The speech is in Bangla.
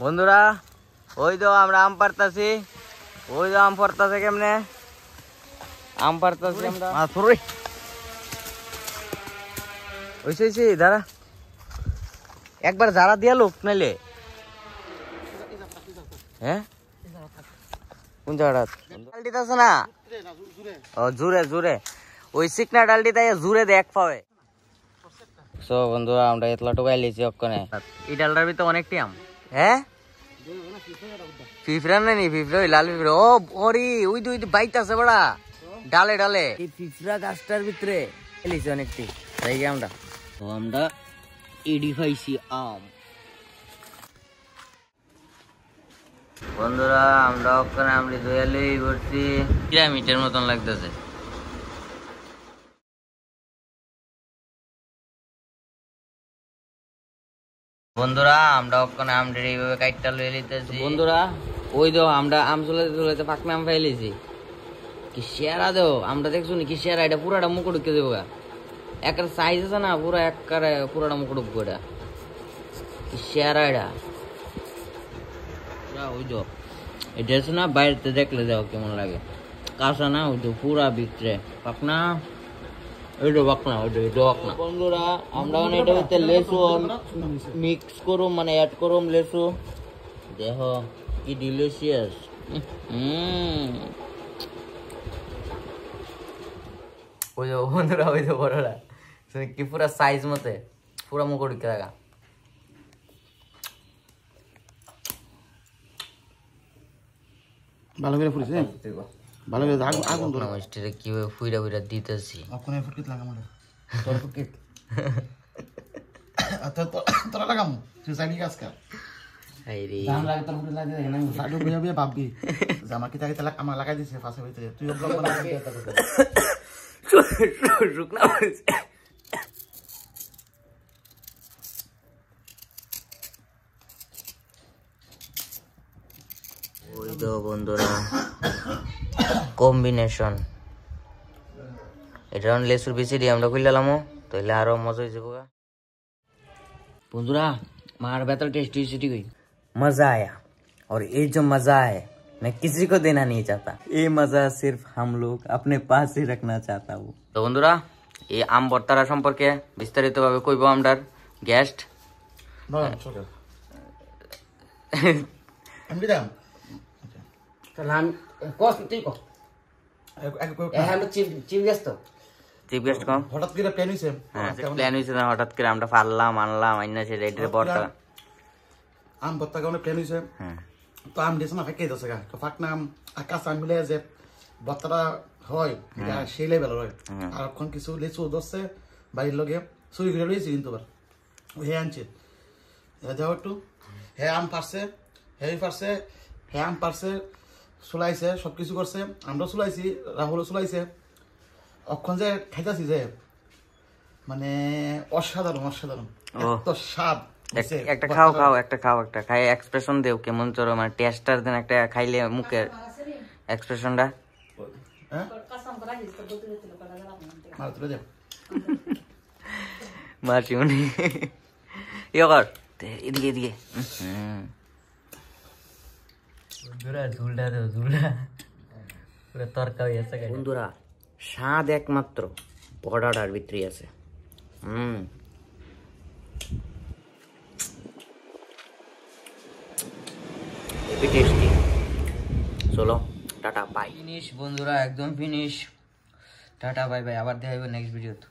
বন্ধুরা ওই তো আমরা আম পারতাছি, ওই তো আম পড়তাছে কেমনে, আম পারতাছি আমরা। ওইসে দাঁড়া একবার যারা দিয়া লোক নাইলে। হ্যাঁ কোন জায়গাটা ডালটিতে আছে না? ও জুড়ে জুড়ে ওই চিকনা ডালটি তাই জুড়ে দেখ পাবে। সো বন্ধুরা আমরা এতলা টুকাই লিছি ওখানে। এই ডালটার ভিতরে অনেকটি আম। হ্যাঁ ফিফরা নেই, ফিফরা ওই লাল ফিফরা। ও ওরি ওই দুই বাইতে আছে বড়া ডালে ডালে। এই ফিফরা গাছটার ভিতরে লিছি অনেকটি। তাই কি আমরা তো আমরা এডি পাইছি আম। বন্ধুরা আমরা ওখানে আমলি দয়ালই করছি, পিরামিডের মতন লাগতেছে। বন্ধুরা আমরা ওখানে আমটা এইভাবে কাইটটা লয়ে লিতেছি। বন্ধুরা ওই তো আমরা আম চলাতে চলাতে পাকনা আম খাইলেছি। কি শেয়ারা দেও আমরা দেখছো নি? কি শেয়ারা এটা পুরাটা মুখ ঢুকে দেবো। একটা সাইজ আছে না পুরো একবারে পুরাটা মুখ ঢুকবো। এটা কি শেয়ারা এটা ওই তো এটা আছে না, বাইরেতে দেখলে যাও কেমন লাগে। কাঁচা না ওই তো পুরা ভিতরে পাকনা। বন্ধুরা আমরা এটা ভিতরে লেসু মিক্স করুম, মানে অ্যাড করুম লেসু। দেখো কি ডিলিশিয়াস। ওই যে বন্ধুরা ওই যে বড়রা কি পুরা সাইজ মতে পুরা মুখ ঢুকে থাকা। ভালো করে ফুরিছে, ভালো করে আগুন ধরে মিষ্টিটা কিভাবে ফুইরা ফুইরা দিতেছি। ওখানে ফুটকিত লাগাম ওটা তোর ফুটকিত তোরা লাগাম তুই জানি কাজ কর। আইরে দাম লাগে তোর ফুটকিত লাগিয়ে না সাইডে বুঝা বুঝা ভাববি যে আমার কি তাকে তালা আমার লাগাই দিছে ফাঁসে ভিতরে তুই ব্লগ বানা দিয়ে তা করতে শুকনা হয়েছে। ওই তো বন্ধুরা কম্বিনেশন এটা লেসুর বিচিডি আমরা খুললামও তাহলে আরো মজা হয়ে যাবো। বন্ধুরা मार बेहतर टेस्टी हुई, मजा आया। और ये जो मजा है मैं किसी को देना नहीं चाहता, ये मजा सिर्फ हम लोग अपने पास ही रखना चाहता हूँ। तो बंधुरा ये आम भर्तारा सम्पर्के विस्तारित भावे कइबो आमडार गेस्ट চিফ গেস্ট কম হঠাৎ করে প্ল্যান হইছে। প্ল্যান হইছে না হঠাৎ করে আমরা পারলাম আনলাম আইনা সে রেডি বর্তা আম ভর্তা কারণে প্ল্যান হইছে। তো আম দিছ না ফাঁকে যাচ্ছে গা তো ফাঁক নাম আকাশ আম মিলে যে ভর্তাটা হয় এটা সেই লেভেল হয়। আর এখন কিছু লিচু ধরছে বাড়ির লগে চুরি করে লইছি কিন্তু আবার হে আনছে যাও একটু হে আম পারছে হে আম পারছে চুলাইছে সবকিছু করছে, আমরাও চুলাইছি, রাহুলও চুলাইছে। অক্ষণ যে খাইতাছি যে মানে অসাধারণ অসাধারণ এত স্বাদ। একটা খাও খাও একটা খাও একটা খাই এক্সপ্রেশন দেও কেমন তোর মানে টেস্টার দেন একটা খাইলে মুখের এক্সপ্রেশনটা। হ্যাঁ মাছি উনি ইয়ে কর এদিকে এদিকে ঝুলটা দেও ঝুলটা পুরো তরকা হয়ে আছে। বন্ধুরা স্বাদ একমাত্র বর্ডার ভিতরে আছে। টেস্টি। চলো টাটা বাই। ফিনিশ বন্ধুরা একদম ফিনিশ। টাটা বাই বাই, আবার দেখা হবে নেক্সট ভিডিওতে।